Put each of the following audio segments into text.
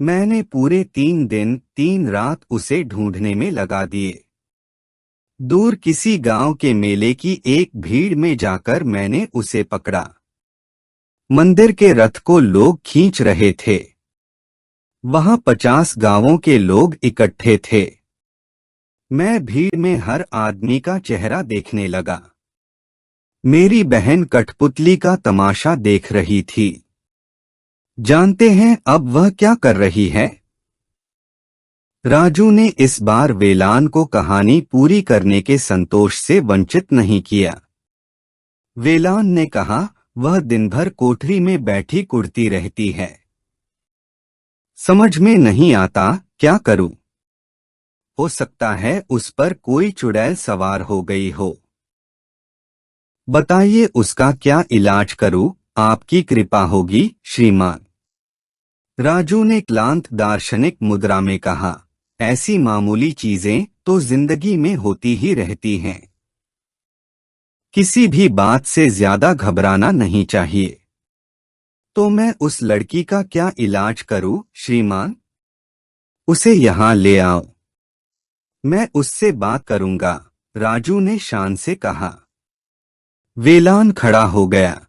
मैंने पूरे 3 दिन 3 रात उसे ढूंढने में लगा दिए। दूर किसी गांव के मेले की एक भीड़ में जाकर मैंने उसे पकड़ा। मंदिर के रथ को लोग खींच रहे थे। वहां 50 गांवों के लोग इकट्ठे थे। मैं भीड़ में हर आदमी का चेहरा देखने लगा। मेरी बहन कठपुतली का तमाशा देख रही थी। जानते हैं अब वह क्या कर रही है? राजू ने इस बार वेलान को कहानी पूरी करने के संतोष से वंचित नहीं किया। वेलान ने कहा, वह दिन भर कोठरी में बैठी कुढ़ती रहती है। समझ में नहीं आता, क्या करूं? हो सकता है उस पर कोई चुड़ैल सवार हो गई हो। बताइए उसका क्या इलाज करूं? आपकी कृपा होगी श्रीमान। राजू ने क्लांत दार्शनिक मुद्रा में कहा, ऐसी मामूली चीजें तो जिंदगी में होती ही रहती हैं। किसी भी बात से ज्यादा घबराना नहीं चाहिए। तो मैं उस लड़की का क्या इलाज करूं श्रीमान? उसे यहाँ ले आओ। मैं उससे बात करूंगा, राजू ने शान से कहा। वेलान खड़ा हो गया।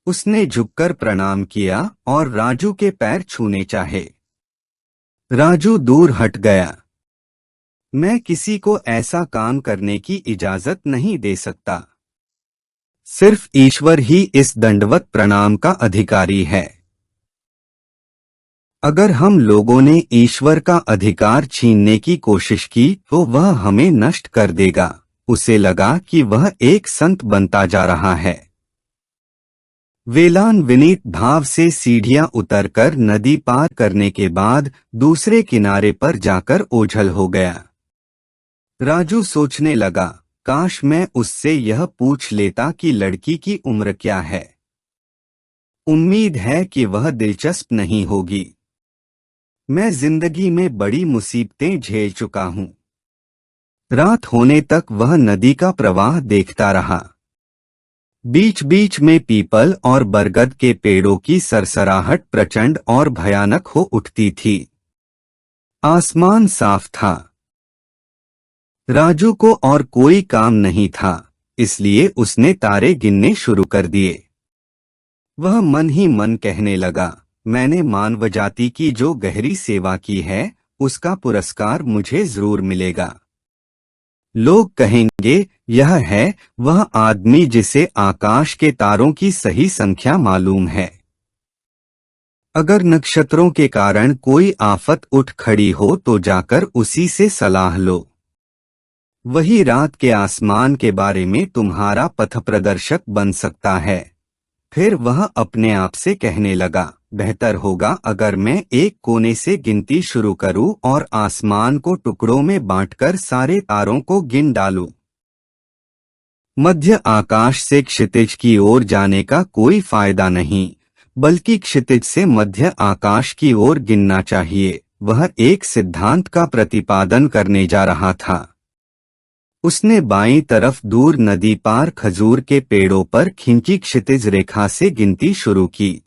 उसने झुककर प्रणाम किया और राजू के पैर छूने चाहे। राजू दूर हट गया। मैं किसी को ऐसा काम करने की इजाजत नहीं दे सकता। सिर्फ ईश्वर ही इस दंडवत प्रणाम का अधिकारी है। अगर हम लोगों ने ईश्वर का अधिकार छीनने की कोशिश की तो वह हमें नष्ट कर देगा। उसे लगा कि वह एक संत बनता जा रहा है। वेलान विनीत भाव से सीढ़ियां उतरकर नदी पार करने के बाद दूसरे किनारे पर जाकर ओझल हो गया। राजू सोचने लगा, काश मैं उससे यह पूछ लेता कि लड़की की उम्र क्या है। उम्मीद है कि वह दिलचस्प नहीं होगी। मैं जिंदगी में बड़ी मुसीबतें झेल चुका हूं। रात होने तक वह नदी का प्रवाह देखता रहा। बीच बीच में पीपल और बरगद के पेड़ों की सरसराहट प्रचंड और भयानक हो उठती थी। आसमान साफ था। राजू को और कोई काम नहीं था, इसलिए उसने तारे गिनने शुरू कर दिए। वह मन ही मन कहने लगा, मैंने मानव जाति की जो गहरी सेवा की है, उसका पुरस्कार मुझे जरूर मिलेगा। लोग कहेंगे, यह है वह आदमी जिसे आकाश के तारों की सही संख्या मालूम है। अगर नक्षत्रों के कारण कोई आफत उठ खड़ी हो तो जाकर उसी से सलाह लो। वही रात के आसमान के बारे में तुम्हारा पथ प्रदर्शक बन सकता है। फिर वह अपने आप से कहने लगा, बेहतर होगा अगर मैं एक कोने से गिनती शुरू करूं और आसमान को टुकड़ों में बांटकर सारे तारों को गिन डालूं। मध्य आकाश से क्षितिज की ओर जाने का कोई फायदा नहीं, बल्कि क्षितिज से मध्य आकाश की ओर गिनना चाहिए। वह एक सिद्धांत का प्रतिपादन करने जा रहा था। उसने बाईं तरफ दूर नदी पार खजूर के पेड़ों पर खिंची क्षितिज रेखा से गिनती शुरू की।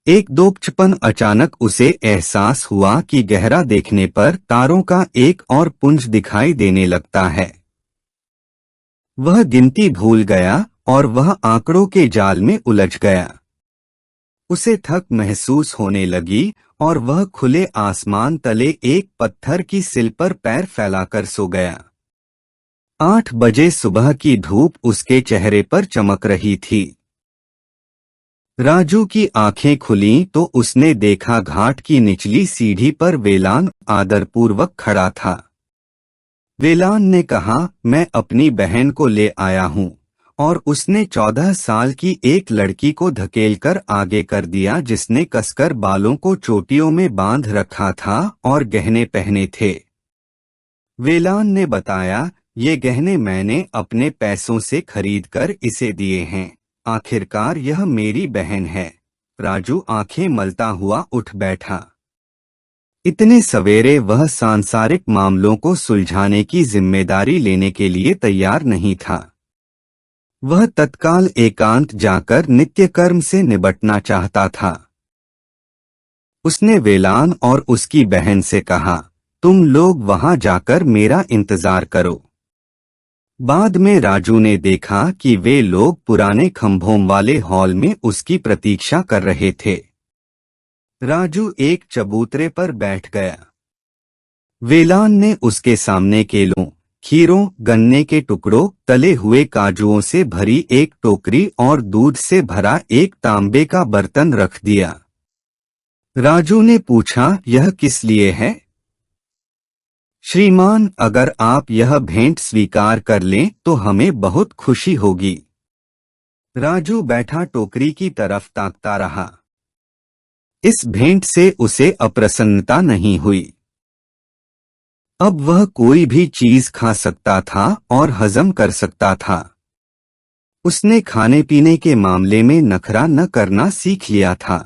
एक दोपचपन अचानक उसे एहसास हुआ कि गहरा देखने पर तारों का एक और पुंज दिखाई देने लगता है। वह गिनती भूल गया और वह आंकड़ों के जाल में उलझ गया। उसे थक महसूस होने लगी और वह खुले आसमान तले एक पत्थर की सिल पर पैर फैलाकर सो गया। 8 बजे सुबह की धूप उसके चेहरे पर चमक रही थी। राजू की आंखें खुलीं तो उसने देखा घाट की निचली सीढ़ी पर वेलान आदरपूर्वक खड़ा था। वेलान ने कहा, मैं अपनी बहन को ले आया हूं, और उसने 14 साल की एक लड़की को धकेलकर आगे कर दिया जिसने कसकर बालों को चोटियों में बांध रखा था और गहने पहने थे। वेलान ने बताया, ये गहने मैंने अपने पैसों से खरीदकर इसे दिए हैं। आखिरकार यह मेरी बहन है। राजू आंखें मलता हुआ उठ बैठा। इतने सवेरे वह सांसारिक मामलों को सुलझाने की जिम्मेदारी लेने के लिए तैयार नहीं था। वह तत्काल एकांत जाकर नित्य कर्म से निबटना चाहता था। उसने वेलान और उसकी बहन से कहा, तुम लोग वहां जाकर मेरा इंतजार करो। बाद में राजू ने देखा कि वे लोग पुराने खंभों वाले हॉल में उसकी प्रतीक्षा कर रहे थे। राजू एक चबूतरे पर बैठ गया। वेलान ने उसके सामने केलों, खीरों, गन्ने के टुकड़ों, तले हुए काजुओं से भरी एक टोकरी और दूध से भरा एक तांबे का बर्तन रख दिया। राजू ने पूछा, यह किस लिए है? श्रीमान, अगर आप यह भेंट स्वीकार कर लें तो हमें बहुत खुशी होगी। राजू बैठा टोकरी की तरफ ताकता रहा। इस भेंट से उसे अप्रसन्नता नहीं हुई। अब वह कोई भी चीज खा सकता था और हजम कर सकता था। उसने खाने पीने के मामले में नखरा न करना सीख लिया था।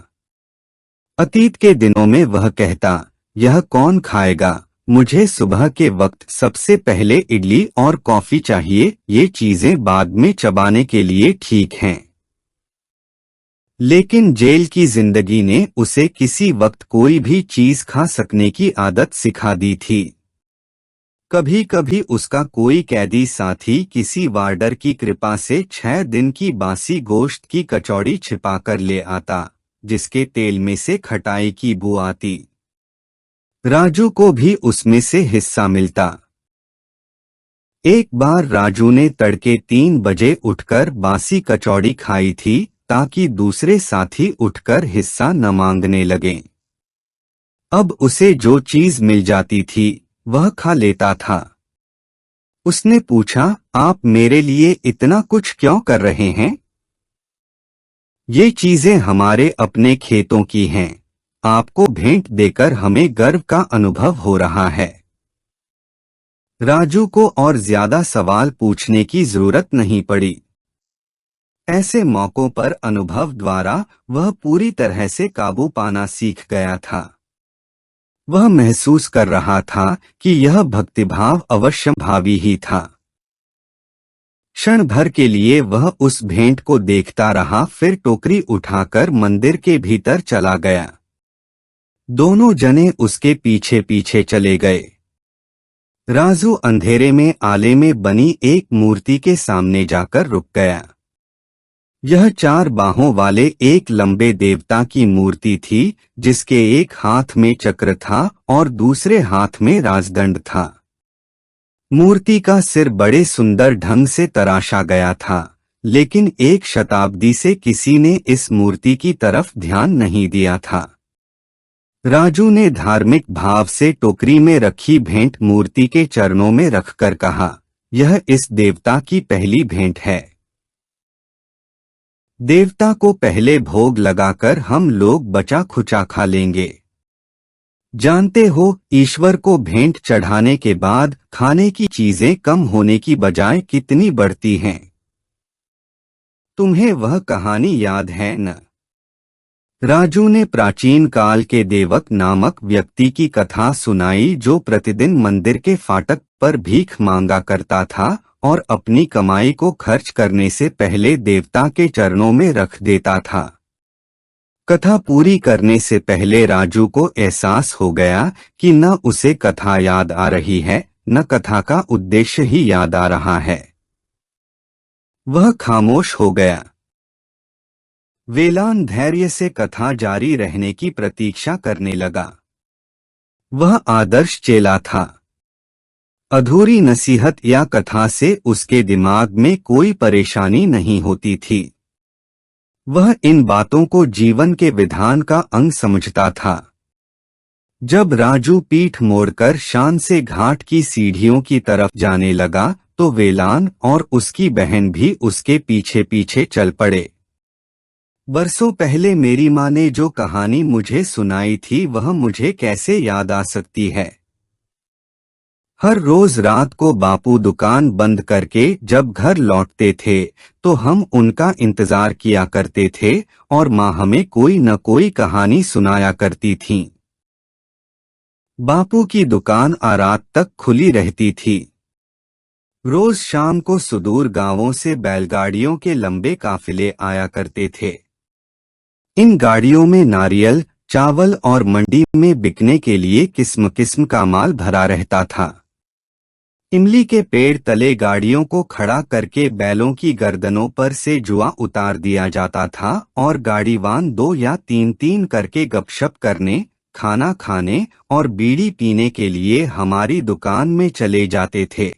अतीत के दिनों में वह कहता, यह कौन खाएगा, मुझे सुबह के वक्त सबसे पहले इडली और कॉफी चाहिए, ये चीजें बाद में चबाने के लिए ठीक हैं। लेकिन जेल की जिंदगी ने उसे किसी वक्त कोई भी चीज खा सकने की आदत सिखा दी थी। कभी कभी उसका कोई कैदी साथी किसी वार्डर की कृपा से 6 दिन की बासी गोश्त की कचौड़ी छिपाकर ले आता, जिसके तेल में से खटाई की बू आती। राजू को भी उसमें से हिस्सा मिलता। एक बार राजू ने तड़के 3 बजे उठकर बासी कचौड़ी खाई थी ताकि दूसरे साथी उठकर हिस्सा न मांगने लगें। अब उसे जो चीज मिल जाती थी वह खा लेता था। उसने पूछा, आप मेरे लिए इतना कुछ क्यों कर रहे हैं? ये चीजें हमारे अपने खेतों की हैं। आपको भेंट देकर हमें गर्व का अनुभव हो रहा है। राजू को और ज्यादा सवाल पूछने की जरूरत नहीं पड़ी। ऐसे मौकों पर अनुभव द्वारा वह पूरी तरह से काबू पाना सीख गया था। वह महसूस कर रहा था कि यह भक्तिभाव अवश्य भावी ही था। क्षण भर के लिए वह उस भेंट को देखता रहा, फिर टोकरी उठाकर मंदिर के भीतर चला गया। दोनों जने उसके पीछे पीछे चले गए। राजू अंधेरे में आले में बनी एक मूर्ति के सामने जाकर रुक गया। यह 4 बाहों वाले एक लंबे देवता की मूर्ति थी, जिसके एक हाथ में चक्र था और दूसरे हाथ में राजदंड था। मूर्ति का सिर बड़े सुंदर ढंग से तराशा गया था, लेकिन 1 शताब्दी से किसी ने इस मूर्ति की तरफ ध्यान नहीं दिया था। राजू ने धार्मिक भाव से टोकरी में रखी भेंट मूर्ति के चरणों में रखकर कहा, यह इस देवता की पहली भेंट है। देवता को पहले भोग लगाकर हम लोग बचा खुचा खा लेंगे। जानते हो, ईश्वर को भेंट चढ़ाने के बाद खाने की चीजें कम होने की बजाय कितनी बढ़ती हैं। तुम्हें वह कहानी याद है न? राजू ने प्राचीन काल के देवक नामक व्यक्ति की कथा सुनाई, जो प्रतिदिन मंदिर के फाटक पर भीख मांगा करता था और अपनी कमाई को खर्च करने से पहले देवता के चरणों में रख देता था। कथा पूरी करने से पहले राजू को एहसास हो गया कि न उसे कथा याद आ रही है, न कथा का उद्देश्य ही याद आ रहा है। वह खामोश हो गया। वेलान धैर्य से कथा जारी रहने की प्रतीक्षा करने लगा। वह आदर्श चेला था। अधूरी नसीहत या कथा से उसके दिमाग में कोई परेशानी नहीं होती थी। वह इन बातों को जीवन के विधान का अंग समझता था। जब राजू पीठ मोड़कर शान से घाट की सीढ़ियों की तरफ जाने लगा तो वेलान और उसकी बहन भी उसके पीछे पीछे चल पड़े। बरसों पहले मेरी माँ ने जो कहानी मुझे सुनाई थी वह मुझे कैसे याद आ सकती है। हर रोज रात को बापू दुकान बंद करके जब घर लौटते थे तो हम उनका इंतजार किया करते थे और माँ हमें कोई न कोई कहानी सुनाया करती थीं। बापू की आरात रात तक खुली रहती थी। रोज शाम को सुदूर गांवों से बैलगाड़ियों के लंबे काफिले आया करते थे। इन गाड़ियों में नारियल, चावल और मंडी में बिकने के लिए किस्म किस्म का माल भरा रहता था। इमली के पेड़ तले गाड़ियों को खड़ा करके बैलों की गर्दनों पर से जुआ उतार दिया जाता था और गाड़ीवान 2 या 3 करके गपशप करने, खाना खाने और बीड़ी पीने के लिए हमारी दुकान में चले जाते थे।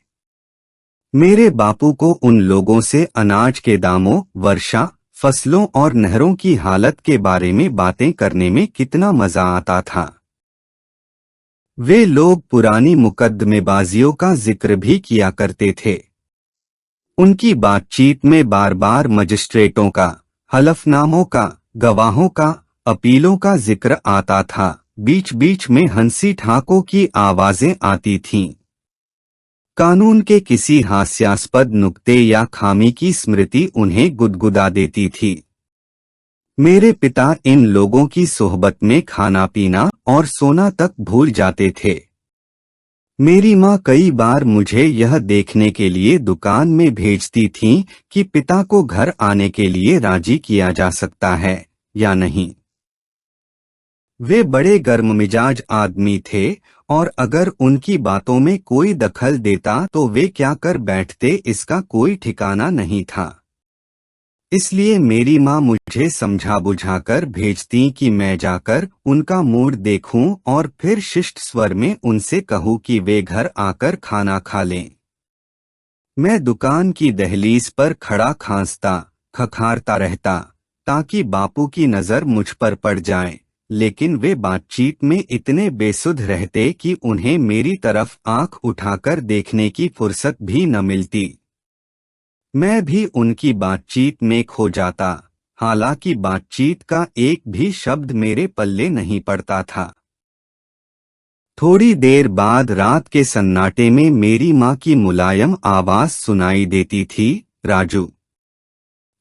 मेरे बापू को उन लोगों से अनाज के दामों, वर्षा, फसलों और नहरों की हालत के बारे में बातें करने में कितना मजा आता था। वे लोग पुरानी मुकदमेबाजियों का जिक्र भी किया करते थे। उनकी बातचीत में बार बार मजिस्ट्रेटों का, हलफनामों का, गवाहों का, अपीलों का जिक्र आता था। बीच बीच में हंसी ठाकों की आवाजें आती थीं। कानून के किसी हास्यास्पद नुक्ते या खामी की स्मृति उन्हें गुदगुदा देती थी। मेरे पिता इन लोगों की सोहबत में खाना पीना और सोना तक भूल जाते थे। मेरी माँ कई बार मुझे यह देखने के लिए दुकान में भेजती थीं कि पिता को घर आने के लिए राजी किया जा सकता है या नहीं। वे बड़े गर्ममिजाज आदमी थे और अगर उनकी बातों में कोई दखल देता तो वे क्या कर बैठते इसका कोई ठिकाना नहीं था। इसलिए मेरी माँ मुझे समझा बुझाकर भेजती कि मैं जाकर उनका मूड देखूं और फिर शिष्ट स्वर में उनसे कहूं कि वे घर आकर खाना खा लें। मैं दुकान की दहलीज पर खड़ा खांसता, खखारता रहता ताकि बापू की नजर मुझ पर पड़ जाए, लेकिन वे बातचीत में इतने बेसुध रहते कि उन्हें मेरी तरफ आंख उठाकर देखने की फुर्सत भी न मिलती। मैं भी उनकी बातचीत में खो जाता, हालांकि बातचीत का एक भी शब्द मेरे पल्ले नहीं पड़ता था। थोड़ी देर बाद रात के सन्नाटे में मेरी माँ की मुलायम आवाज सुनाई देती थी, राजू।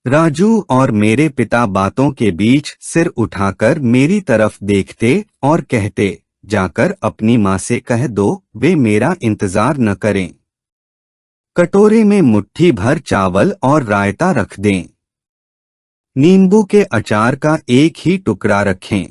राजू और मेरे पिता बातों के बीच सिर उठाकर मेरी तरफ देखते और कहते, जाकर अपनी माँ से कह दो वे मेरा इंतजार न करें। कटोरे में मुट्ठी भर चावल और रायता रख दें। नींबू के अचार का एक ही टुकड़ा रखें।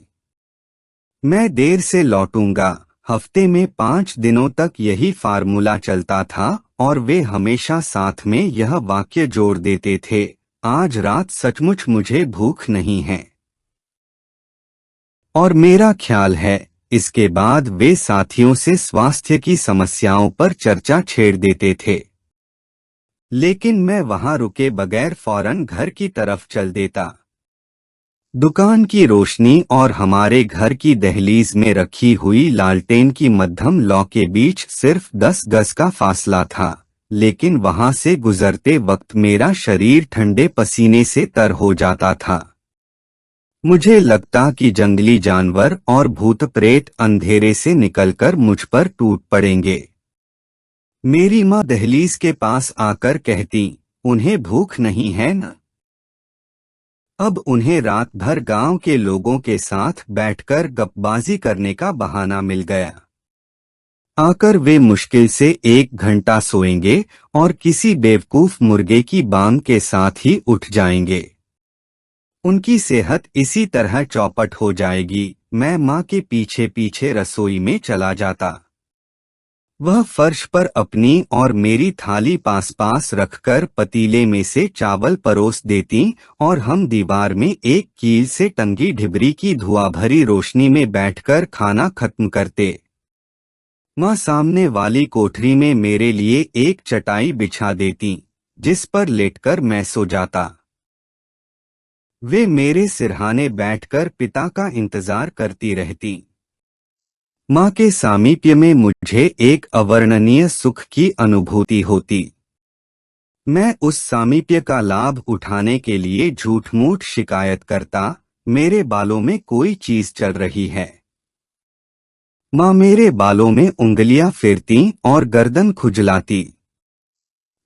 मैं देर से लौटूंगा। हफ्ते में 5 दिनों तक यही फार्मूला चलता था और वे हमेशा साथ में यह वाक्य जोड़ देते थे, आज रात सचमुच मुझे भूख नहीं है। और मेरा ख्याल है इसके बाद वे साथियों से स्वास्थ्य की समस्याओं पर चर्चा छेड़ देते थे। लेकिन मैं वहां रुके बगैर फौरन घर की तरफ चल देता। दुकान की रोशनी और हमारे घर की दहलीज में रखी हुई लालटेन की मध्यम लौ के बीच सिर्फ 10 गज का फासला था, लेकिन वहां से गुजरते वक्त मेरा शरीर ठंडे पसीने से तर हो जाता था। मुझे लगता कि जंगली जानवर और भूत प्रेत अंधेरे से निकलकर मुझ पर टूट पड़ेंगे। मेरी माँ दहलीज के पास आकर कहती, उन्हें भूख नहीं है न? अब उन्हें रात भर गांव के लोगों के साथ बैठकर गपबाजी करने का बहाना मिल गया। आकर वे मुश्किल से 1 घंटा सोएंगे और किसी बेवकूफ मुर्गे की बांग के साथ ही उठ जाएंगे। उनकी सेहत इसी तरह चौपट हो जाएगी। मैं माँ के पीछे पीछे रसोई में चला जाता। वह फर्श पर अपनी और मेरी थाली पास पास रखकर पतीले में से चावल परोस देती और हम दीवार में एक कील से टंगी ढिबरी की धुआं भरी रोशनी में बैठकर खाना खत्म करते। माँ सामने वाली कोठरी में मेरे लिए एक चटाई बिछा देती, जिस पर लेटकर मैं सो जाता। वे मेरे सिरहाने बैठकर पिता का इंतजार करती रहती। माँ के सामीप्य में मुझे एक अवर्णनीय सुख की अनुभूति होती। मैं उस सामीप्य का लाभ उठाने के लिए झूठ-मूठ शिकायत करता, मेरे बालों में कोई चीज चल रही है। माँ मेरे बालों में उंगलियां फेरती और गर्दन खुजलाती।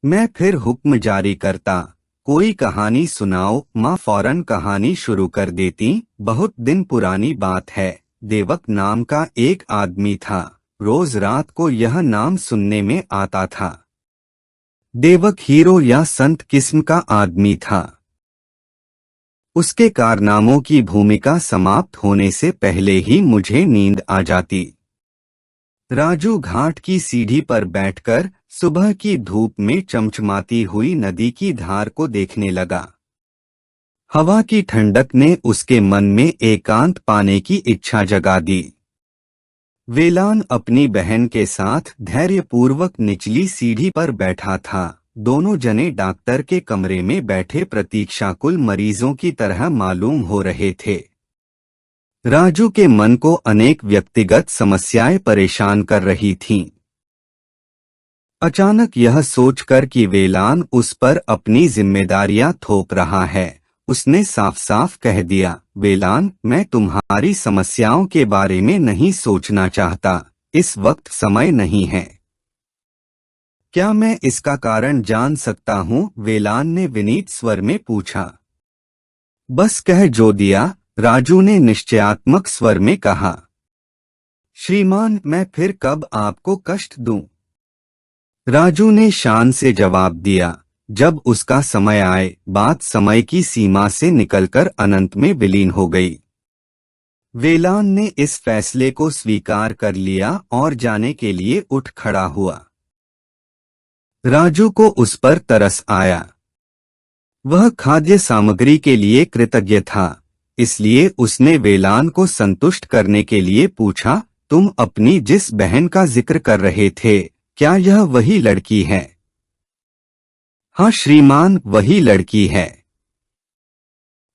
मैं फिर हुक्म जारी करता, कोई कहानी सुनाओ। माँ फौरन कहानी शुरू कर देती। बहुत दिन पुरानी बात है, देवक नाम का एक आदमी था। रोज रात को यह नाम सुनने में आता था। देवक हीरो या संत किस्म का आदमी था। उसके कारनामों की भूमिका समाप्त होने से पहले ही मुझे नींद आ जाती। राजू घाट की सीढ़ी पर बैठकर सुबह की धूप में चमचमाती हुई नदी की धार को देखने लगा। हवा की ठंडक ने उसके मन में एकांत पाने की इच्छा जगा दी। वेलान अपनी बहन के साथ धैर्यपूर्वक निचली सीढ़ी पर बैठा था। दोनों जने डॉक्टर के कमरे में बैठे प्रतीक्षाकुल मरीजों की तरह मालूम हो रहे थे। राजू के मन को अनेक व्यक्तिगत समस्याएं परेशान कर रही थीं। अचानक यह सोचकर कि वेलान उस पर अपनी जिम्मेदारियां थोप रहा है, उसने साफ साफ कह दिया, वेलान, मैं तुम्हारी समस्याओं के बारे में नहीं सोचना चाहता, इस वक्त समय नहीं है। क्या मैं इसका कारण जान सकता हूँ? वेलान ने विनीत स्वर में पूछा। बस कह जो दिया, राजू ने निश्चयात्मक स्वर में कहा। श्रीमान, मैं फिर कब आपको कष्ट दूं? राजू ने शान से जवाब दिया, जब उसका समय आए। बात समय की सीमा से निकलकर अनंत में विलीन हो गई। वेलान ने इस फैसले को स्वीकार कर लिया और जाने के लिए उठ खड़ा हुआ। राजू को उस पर तरस आया। वह खाद्य सामग्री के लिए कृतज्ञ था, इसलिए उसने वेलान को संतुष्ट करने के लिए पूछा, तुम अपनी जिस बहन का जिक्र कर रहे थे, क्या यह वही लड़की है? हाँ श्रीमान, वही लड़की है।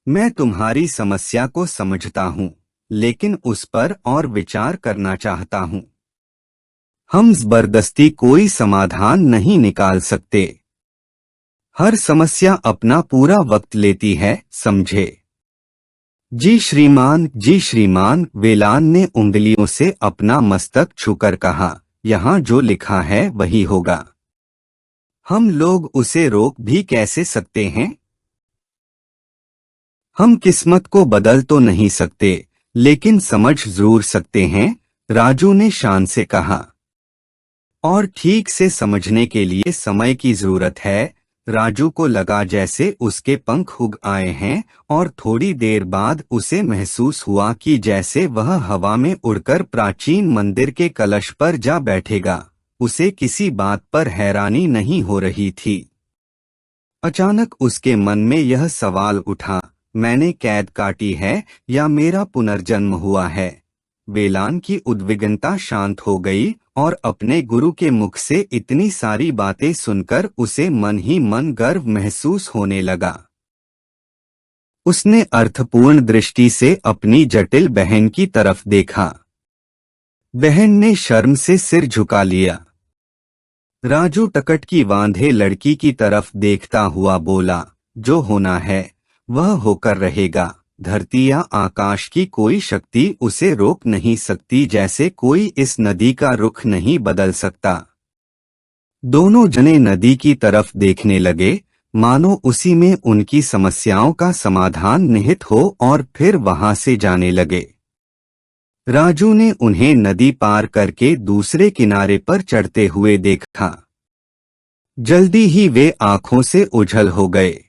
मैं तुम्हारी समस्या को समझता हूँ, लेकिन उस पर और विचार करना चाहता हूँ। हम जबरदस्ती कोई समाधान नहीं निकाल सकते। हर समस्या अपना पूरा वक्त लेती है, समझे? जी श्रीमान, वेलान ने उंगलियों से अपना मस्तक छूकर कहा, यहाँ जो लिखा है वही होगा। हम लोग उसे रोक भी कैसे सकते हैं? हम किस्मत को बदल तो नहीं सकते, लेकिन समझ जरूर सकते हैं, राजू ने शान से कहा। और ठीक से समझने के लिए समय की जरूरत है। राजू को लगा जैसे उसके पंख उग आए हैं और थोड़ी देर बाद उसे महसूस हुआ कि जैसे वह हवा में उड़कर प्राचीन मंदिर के कलश पर जा बैठेगा। उसे किसी बात पर हैरानी नहीं हो रही थी। अचानक उसके मन में यह सवाल उठा, मैंने कैद काटी है या मेरा पुनर्जन्म हुआ है? वेलान की उद्विग्नता शांत हो गई और अपने गुरु के मुख से इतनी सारी बातें सुनकर उसे मन ही मन गर्व महसूस होने लगा। उसने अर्थपूर्ण दृष्टि से अपनी जटिल बहन की तरफ देखा। बहन ने शर्म से सिर झुका लिया। राजू टकट की वांधे लड़की की तरफ देखता हुआ बोला, जो होना है वह होकर रहेगा। धरती या आकाश की कोई शक्ति उसे रोक नहीं सकती, जैसे कोई इस नदी का रुख नहीं बदल सकता। दोनों जने नदी की तरफ देखने लगे, मानो उसी में उनकी समस्याओं का समाधान निहित हो, और फिर वहां से जाने लगे। राजू ने उन्हें नदी पार करके दूसरे किनारे पर चढ़ते हुए देखा। जल्दी ही वे आंखों से ओझल हो गए।